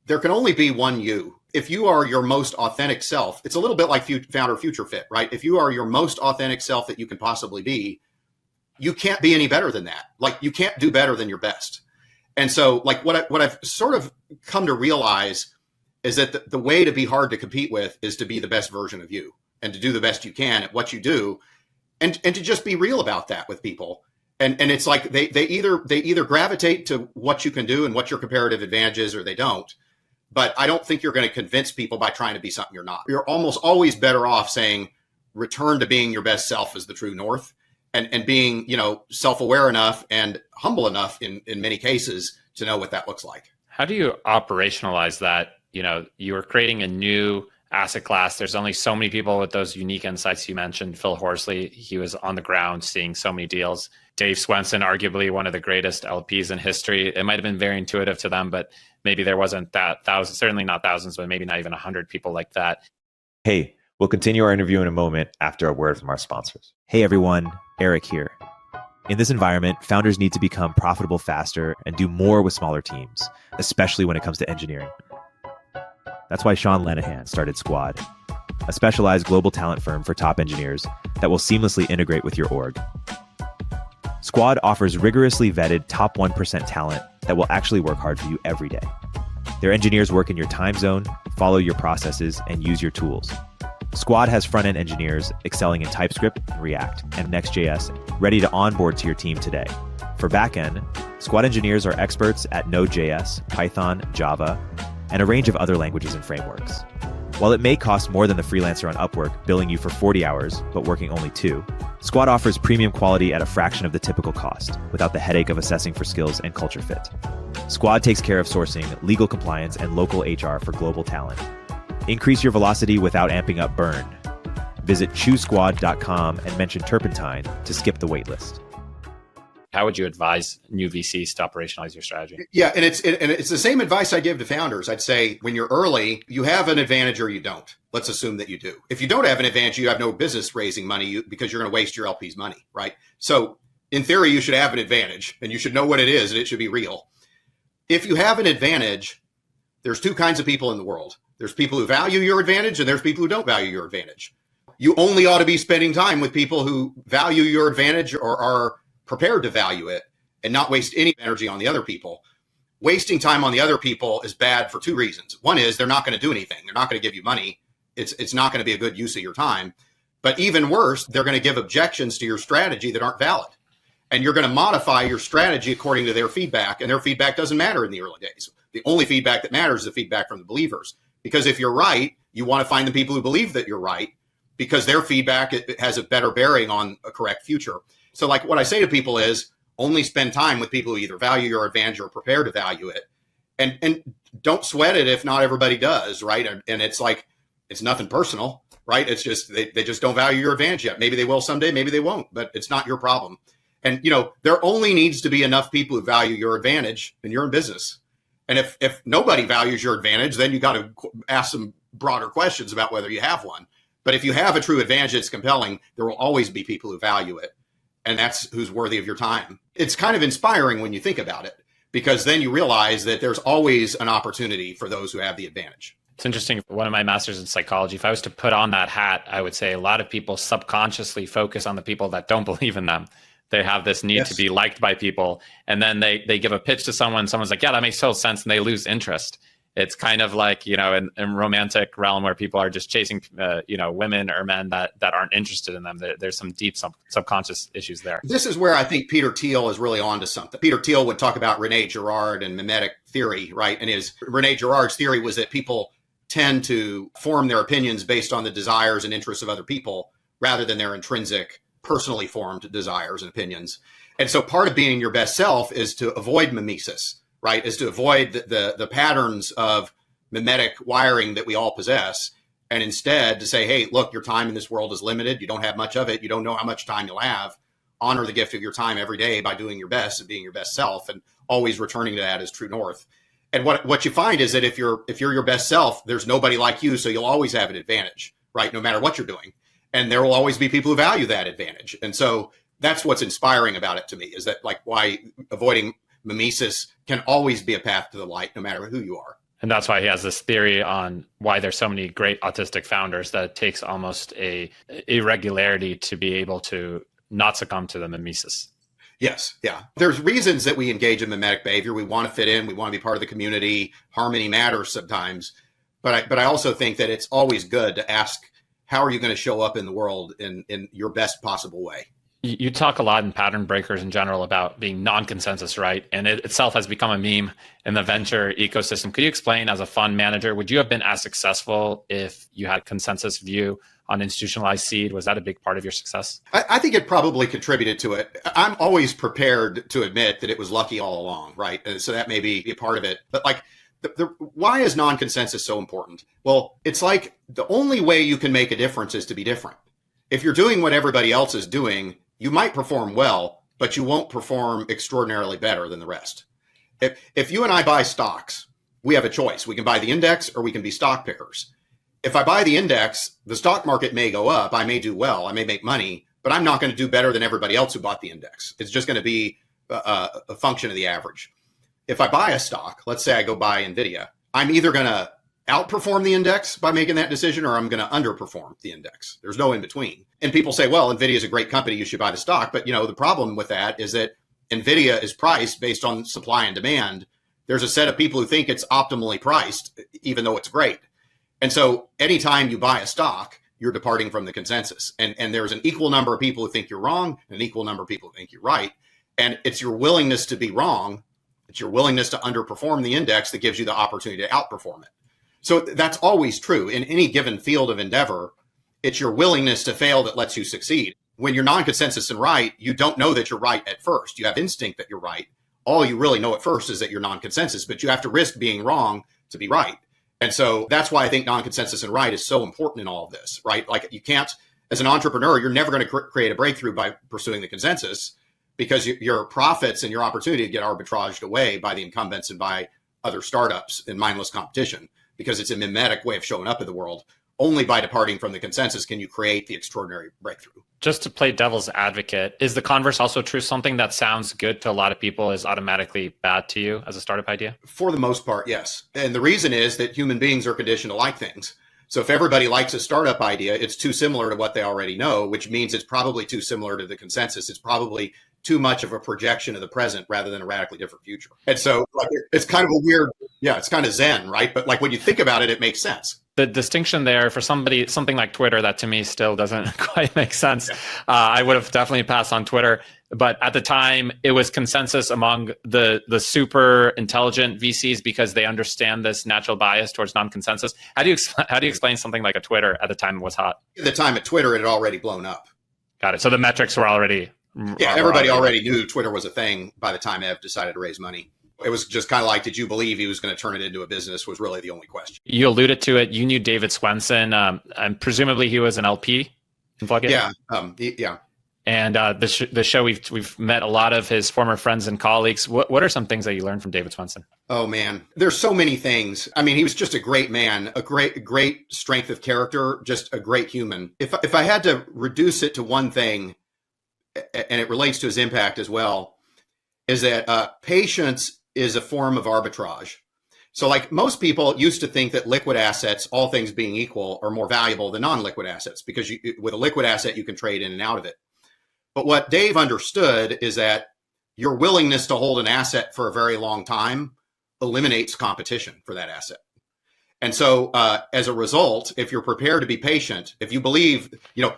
there can only be one you. If you are your most authentic self, it's a little bit like founder future fit, right? If you are your most authentic self that you can possibly be, you can't be any better than that. Like, you can't do better than your best. And so like what I've sort of come to realize is that the way to be hard to compete with is to be the best version of you and to do the best you can at what you do, and to just be real about that with people. And it's like they either gravitate to what you can do and what your comparative advantage is, or they don't. But I don't think you're going to convince people by trying to be something you're not. You're almost always better off saying, return to being your best self is the true north, and being, self-aware enough and humble enough in many cases to know what that looks like. How do you operationalize that? You are creating a new asset class. There's only so many people with those unique insights you mentioned. Phil Horsley, he was on the ground seeing so many deals. Dave Swensen, arguably one of the greatest LPs in history. It might have been very intuitive to them, but maybe there wasn't certainly not thousands, but maybe not even 100 people like that. Hey, we'll continue our interview in a moment after a word from our sponsors. Hey everyone, Eric here. In this environment, founders need to become profitable faster and do more with smaller teams, especially when it comes to engineering. That's why Sean Lenihan started Squad, a specialized global talent firm for top engineers that will seamlessly integrate with your org. Squad offers rigorously vetted top 1% talent that will actually work hard for you every day. Their engineers work in your time zone, follow your processes, and use your tools. Squad has front-end engineers excelling in TypeScript, React, and Next.js ready to onboard to your team today. For backend, Squad engineers are experts at Node.js, Python, Java, and a range of other languages and frameworks. While it may cost more than the freelancer on Upwork, billing you for 40 hours, but working only 2, Squad offers premium quality at a fraction of the typical cost, without the headache of assessing for skills and culture fit. Squad takes care of sourcing, legal compliance, and local HR for global talent. Increase your velocity without amping up burn. Visit choosesquad.com and mention Turpentine to skip the waitlist. How would you advise new VCs to operationalize your strategy? Yeah, and it's the same advice I give to founders. I'd say when you're early, you have an advantage or you don't. Let's assume that you do. If you don't have an advantage, you have no business raising money because you're going to waste your LP's money, right? So in theory, you should have an advantage and you should know what it is and it should be real. If you have an advantage, there's two kinds of people in the world. There's people who value your advantage and there's people who don't value your advantage. You only ought to be spending time with people who value your advantage or are prepared to value it and not waste any energy on the other people. Wasting time on the other people is bad for two reasons. One is they're not going to do anything. They're not going to give you money. It's not going to be a good use of your time. But even worse, they're going to give objections to your strategy that aren't valid. And you're going to modify your strategy according to their feedback. And their feedback doesn't matter in the early days. The only feedback that matters is the feedback from the believers. Because if you're right, you want to find the people who believe that you're right, because their feedback it has a better bearing on a correct future. So like what I say to people is only spend time with people who either value your advantage or are prepared to value it. And don't sweat it if not everybody does, right? And it's like, it's nothing personal, right? It's just, they just don't value your advantage yet. Maybe they will someday, maybe they won't, but it's not your problem. And, there only needs to be enough people who value your advantage and you're in business. And if nobody values your advantage, then you got to ask some broader questions about whether you have one. But if you have a true advantage that's compelling, there will always be people who value it. And that's who's worthy of your time. It's kind of inspiring when you think about it, because then you realize that there's always an opportunity for those who have the advantage. It's interesting. One of my masters in psychology, if I was to put on that hat, I would say a lot of people subconsciously focus on the people that don't believe in them. They have this need to be liked by people. And then they give a pitch to someone. Someone's like, yeah, that makes total sense. And they lose interest. It's kind of like, in romantic realm where people are just chasing, women or men that aren't interested in them. There's some deep subconscious issues there. This is where I think Peter Thiel is really onto something. Peter Thiel would talk about Rene Girard and mimetic theory, right? And Rene Girard's theory was that people tend to form their opinions based on the desires and interests of other people rather than their intrinsic, personally formed desires and opinions. And so part of being your best self is to avoid mimesis, right? Is to avoid the patterns of mimetic wiring that we all possess. And instead to say, hey, look, your time in this world is limited. You don't have much of it. You don't know how much time you'll have. Honor the gift of your time every day by doing your best and being your best self and always returning to that as true north. And what you find is that if you're your best self, there's nobody like you. So you'll always have an advantage, right? No matter what you're doing. And there will always be people who value that advantage. And so that's what's inspiring about it to me, is that like why avoiding mimesis can always be a path to the light, no matter who you are. And that's why he has this theory on why there's so many great autistic founders, that it takes almost a irregularity to be able to not succumb to the mimesis. Yes. Yeah. There's reasons that we engage in mimetic behavior. We want to fit in. We want to be part of the community. Harmony matters sometimes. But I also think that it's always good to ask, how are you going to show up in the world in your best possible way? You talk a lot in Pattern Breakers in general about being non-consensus, right? And it itself has become a meme in the venture ecosystem. Could you explain, as a fund manager, would you have been as successful if you had a consensus view on institutionalized seed? Was that a big part of your success? I think it probably contributed to it. I'm always prepared to admit that it was lucky all along, right? And so that may be a part of it. But like, why is non-consensus so important? Well, it's like the only way you can make a difference is to be different. If you're doing what everybody else is doing, you might perform well, but you won't perform extraordinarily better than the rest. If you and I buy stocks, we have a choice. We can buy the index or we can be stock pickers. If I buy the index, the stock market may go up. I may do well. I may make money, but I'm not going to do better than everybody else who bought the index. It's just going to be a function of the average. If I buy a stock, let's say I go buy NVIDIA, I'm either going to outperform the index by making that decision, or I'm going to underperform the index. There's no in between. And people say, well, NVIDIA is a great company, you should buy the stock. But the problem with that is that NVIDIA is priced based on supply and demand. There's a set of people who think it's optimally priced, even though it's great. And so anytime you buy a stock, you're departing from the consensus. And there's an equal number of people who think you're wrong and an equal number of people who think you're right. And it's your willingness to be wrong, it's your willingness to underperform the index that gives you the opportunity to outperform it. So that's always true in any given field of endeavor. It's your willingness to fail that lets you succeed. When you're non-consensus and right, you don't know that you're right at first. You have instinct that you're right. All you really know at first is that you're non-consensus, but you have to risk being wrong to be right. And so that's why I think non-consensus and right is so important in all of this, right? Like, you can't, as an entrepreneur, you're never going to create a breakthrough by pursuing the consensus. because your profits and your opportunity get arbitraged away by the incumbents and by other startups in mindless competition, because it's a mimetic way of showing up in the world. Only by departing from the consensus can you create the extraordinary breakthrough. Just to play devil's advocate, is the converse also true? Something that sounds good to a lot of people is automatically bad to you as a startup idea? For the most part, yes. And the reason is that human beings are conditioned to like things. So if everybody likes a startup idea, it's too similar to what they already know, which means it's probably too similar to the consensus. It's probably too much of a projection of the present rather than a radically different future. And so it's kind of a weird, it's kind of Zen, right? But like when you think about it, it makes sense. The distinction there for something like Twitter, that to me still doesn't quite make sense. I would have definitely passed on Twitter, but at the time it was consensus among the super intelligent VCs because they understand this natural bias towards non-consensus. How do you explain something like a Twitter at the time it was hot? At the time at Twitter, it had already blown up. Got it. So the metrics were already. Everybody already knew Twitter was a thing by the time Ev decided to raise money. It was just kind of like, did you believe he was going to turn it into a business was really the only question. You alluded to it. You knew David Swensen, and presumably he was an LP in Plugin. Yeah. And the show, we've met a lot of his former friends and colleagues. What are some things that you learned from David Swensen? Oh, man. There's so many things. I mean, he was just a great man, a great strength of character, just a great human. If I had to reduce it to one thing, and it relates to his impact as well, is that patience is a form of arbitrage. So like most people used to think that liquid assets, all things being equal, are more valuable than non-liquid assets because with a liquid asset, you can trade in and out of it. But what Dave understood is that your willingness to hold an asset for a very long time eliminates competition for that asset. And so as a result, if you're prepared to be patient, if you believe,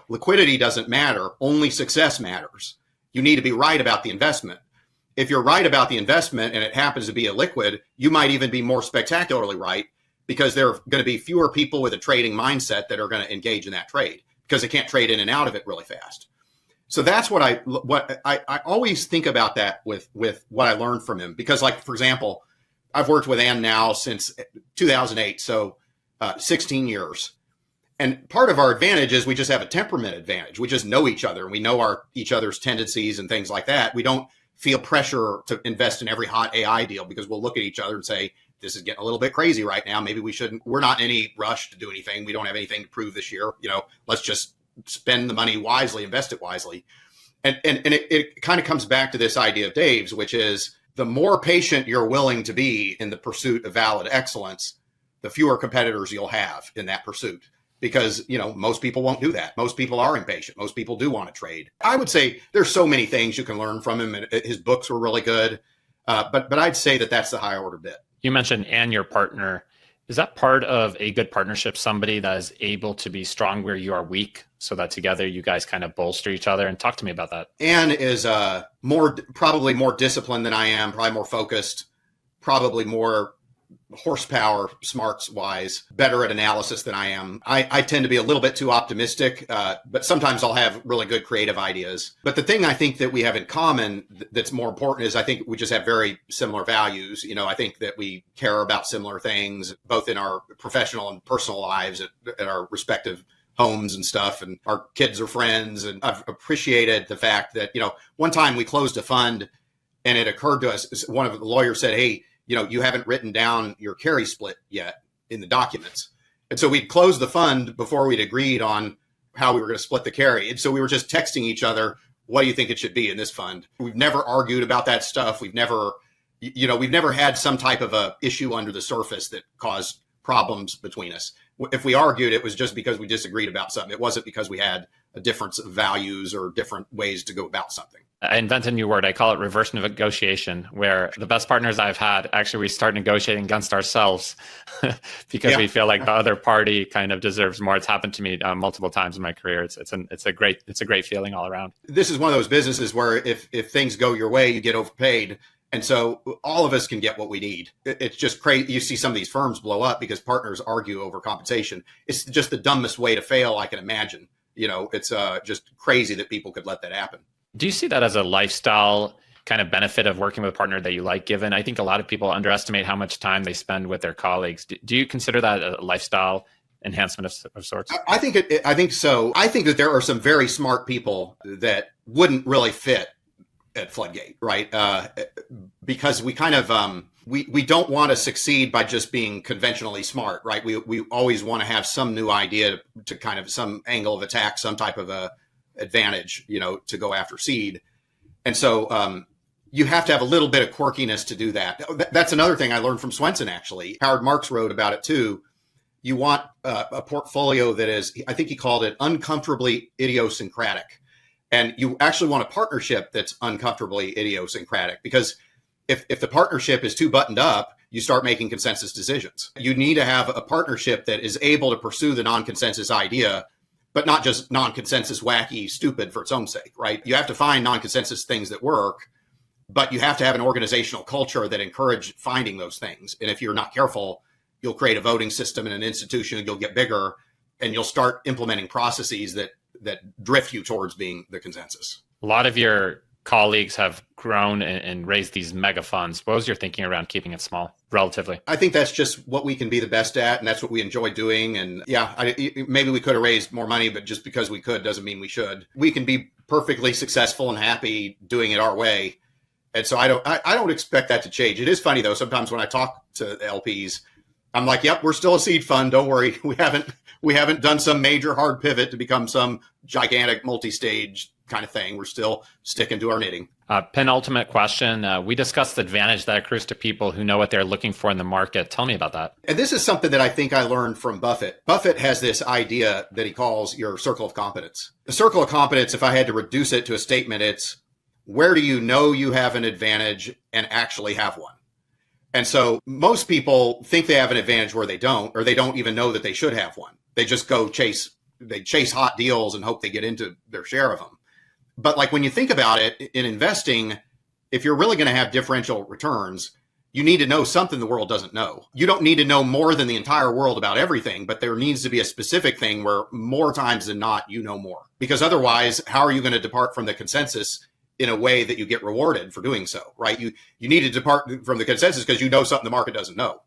liquidity doesn't matter, only success matters, you need to be right about the investment. If you're right about the investment and it happens to be a liquid, you might even be more spectacularly right because there are going to be fewer people with a trading mindset that are going to engage in that trade because they can't trade in and out of it really fast. So that's what I always think about that with what I learned from him. Because like, for example, I've worked with Ann now since 2008, so 16 years. And part of our advantage is we just have a temperament advantage. We just know each other and we know each other's tendencies and things like that. We don't feel pressure to invest in every hot AI deal because we'll look at each other and say, this is getting a little bit crazy right now. Maybe we shouldn't. We're not in any rush to do anything. We don't have anything to prove this year. Let's just spend the money wisely, invest it wisely. And it kind of comes back to this idea of Dave's, which is the more patient you're willing to be in the pursuit of valid excellence, the fewer competitors you'll have in that pursuit. Because, most people won't do that. Most people are impatient. Most people do want to trade. I would say there's so many things you can learn from him, and his books were really good. But I'd say that's the high order bit. You mentioned Ann, your partner. Is that part of a good partnership, somebody that is able to be strong where you are weak so that together you guys kind of bolster each other? And talk to me about that. Ann is probably more disciplined than I am, probably more focused, probably more horsepower, smarts wise, better at analysis than I am. I tend to be a little bit too optimistic, but sometimes I'll have really good creative ideas. But the thing I think that we have in common that's more important is I think we just have very similar values. I think that we care about similar things, both in our professional and personal lives at our respective homes and stuff, and our kids are friends. And I've appreciated the fact that, one time we closed a fund and it occurred to us, one of the lawyers said, hey, you haven't written down your carry split yet in the documents. And so we'd closed the fund before we'd agreed on how we were going to split the carry. And so we were just texting each other, what do you think it should be in this fund? We've never argued about that stuff. We've never had some type of a issue under the surface that caused problems between us. If we argued, it was just because we disagreed about something. It wasn't because we had a difference of values or different ways to go about something. I invented a new word. I call it reverse negotiation, where the best partners I've had, actually, we start negotiating against ourselves because we feel like the other party kind of deserves more. It's happened to me multiple times in my career. It's a great feeling all around. This is one of those businesses where if things go your way, you get overpaid. And so all of us can get what we need. It's just crazy. You see some of these firms blow up because partners argue over compensation. It's just the dumbest way to fail I can imagine. It's just crazy that people could let that happen. Do you see that as a lifestyle kind of benefit of working with a partner that you like, given I think a lot of people underestimate how much time they spend with their colleagues? Do you consider that a lifestyle enhancement of sorts? I think so. I think that there are some very smart people that wouldn't really fit at Floodgate, right? Because we kind of we don't want to succeed by just being conventionally smart, right? We always want to have some new idea to kind of some angle of attack, some type of a advantage, to go after seed. And so you have to have a little bit of quirkiness to do that. That's another thing I learned from Swensen, actually. Howard Marks wrote about it too. You want a portfolio that is, I think he called it uncomfortably idiosyncratic. And you actually want a partnership that's uncomfortably idiosyncratic, because if the partnership is too buttoned up, you start making consensus decisions. You need to have a partnership that is able to pursue the non-consensus idea, but not just non-consensus, wacky, stupid for its own sake, right? You have to find non-consensus things that work, but you have to have an organizational culture that encourages finding those things. And if you're not careful, you'll create a voting system in an institution, and you'll get bigger, and you'll start implementing processes that drift you towards being the consensus. A lot of your colleagues have grown and raised these mega funds. What was your thinking around keeping it small, relatively? I think that's just what we can be the best at, and that's what we enjoy doing. And maybe we could have raised more money, but just because we could doesn't mean we should. We can be perfectly successful and happy doing it our way. And so I don't expect that to change. It is funny though, sometimes when I talk to LPs, I'm like, yep, we're still a seed fund. Don't worry. We haven't done some major hard pivot to become some gigantic multi-stage kind of thing. We're still sticking to our knitting. Penultimate question. We discussed the advantage that accrues to people who know what they're looking for in the market. Tell me about that. And this is something that I think I learned from Buffett. Buffett has this idea that he calls your circle of competence. The circle of competence, if I had to reduce it to a statement, it's where do you know you have an advantage and actually have one? And so most people think they have an advantage where they don't, or they don't even know that they should have one. They just go chase hot deals and hope they get into their share of them. But like when you think about it in investing, if you're really going to have differential returns, you need to know something the world doesn't know. You don't need to know more than the entire world about everything, but there needs to be a specific thing where more times than not, you know more. Because otherwise, how are you going to depart from the consensus in a way that you get rewarded for doing so, right? You need to depart from the consensus because you know something the market doesn't know.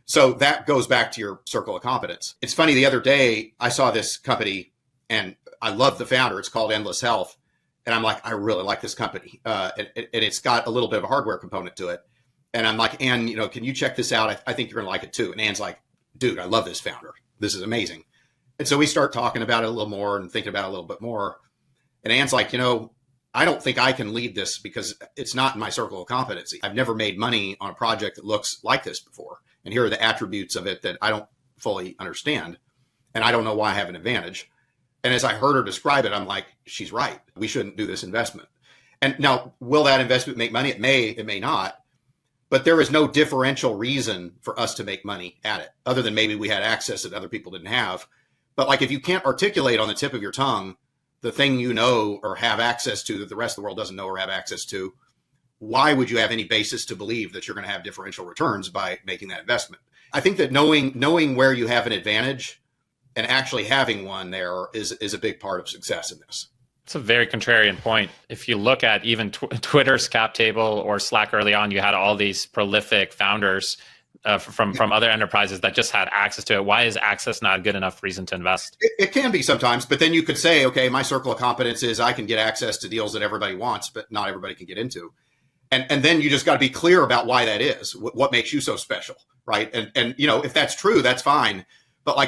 So that goes back to your circle of competence. It's funny, the other day I saw this company and I love the founder. It's called Endless Health. And I'm like, I really like this company. And it's got a little bit of a hardware component to it. And I'm like, Ann, can you check this out? I think you're going to like it too. And Ann's like, dude, I love this founder. This is amazing. And so we start talking about it a little more and thinking about it a little bit more. And Ann's like, I don't think I can lead this because it's not in my circle of competency. I've never made money on a project that looks like this before. And here are the attributes of it that I don't fully understand. And I don't know why I have an advantage. And as I heard her describe it, I'm like, she's right. We shouldn't do this investment. And now, will that investment make money? It may not. But there is no differential reason for us to make money at it, other than maybe we had access that other people didn't have. But like if you can't articulate on the tip of your tongue the thing you know or have access to that the rest of the world doesn't know or have access to, why would you have any basis to believe that you're going to have differential returns by making that investment? I think that knowing where you have an advantage and actually having one there is a big part of success in this. It's a very contrarian point. If you look at even Twitter's cap table or Slack early on, you had all these prolific founders from other enterprises that just had access to it. Why is access not a good enough reason to invest? It can be sometimes, but then you could say, okay, my circle of competence is I can get access to deals that everybody wants, but not everybody can get into. And then you just got to be clear about why that is, what makes you so special, right? And if that's true, that's fine. But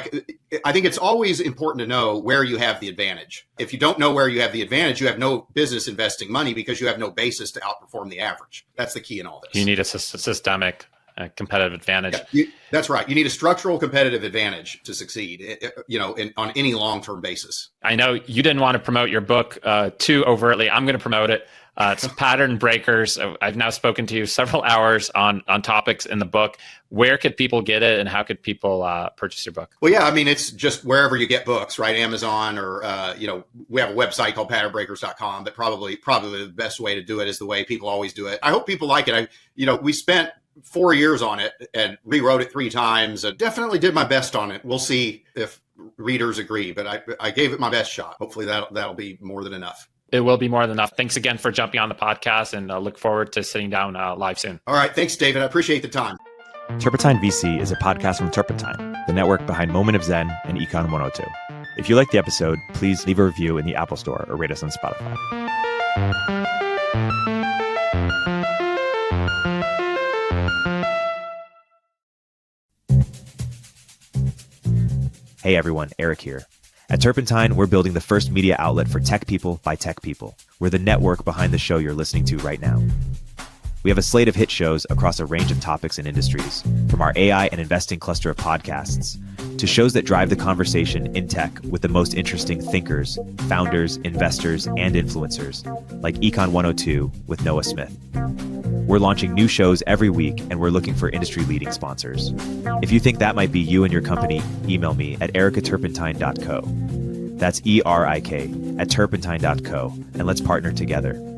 I think it's always important to know where you have the advantage. If you don't know where you have the advantage, you have no business investing money because you have no basis to outperform the average. That's the key in all this. You need a systemic competitive advantage. Yeah, that's right. You need a structural competitive advantage to succeed, on any long-term basis. I know you didn't want to promote your book too overtly. I'm going to promote it. It's Pattern Breakers. I've now spoken to you several hours on topics in the book. Where could people get it, and how could people purchase your book? Well, yeah, I mean, it's just wherever you get books, right? Amazon, or we have a website called patternbreakers.com. But probably the best way to do it is the way people always do it. I hope people like it. We spent 4 years on it and rewrote it 3 times. I definitely did my best on it. We'll see if readers agree, but I gave it my best shot. Hopefully that'll be more than enough. It will be more than enough. Thanks again for jumping on the podcast, and look forward to sitting down live soon. All right. Thanks, David. I appreciate the time. Turpentine VC is a podcast from Turpentine, the network behind Moment of Zen and Econ 102. If you liked the episode, please leave a review in the Apple Store or rate us on Spotify. Hey everyone, Eric here. At Turpentine, we're building the first media outlet for tech people by tech people. We're the network behind the show you're listening to right now. We have a slate of hit shows across a range of topics and industries, from our AI and investing cluster of podcasts to shows that drive the conversation in tech with the most interesting thinkers, founders, investors, and influencers, like Econ 102 with Noah Smith. We're launching new shows every week, and we're looking for industry-leading sponsors. If you think that might be you and your company, email me at ericaturpentine.co. That's ERIK at turpentine.co, and let's partner together.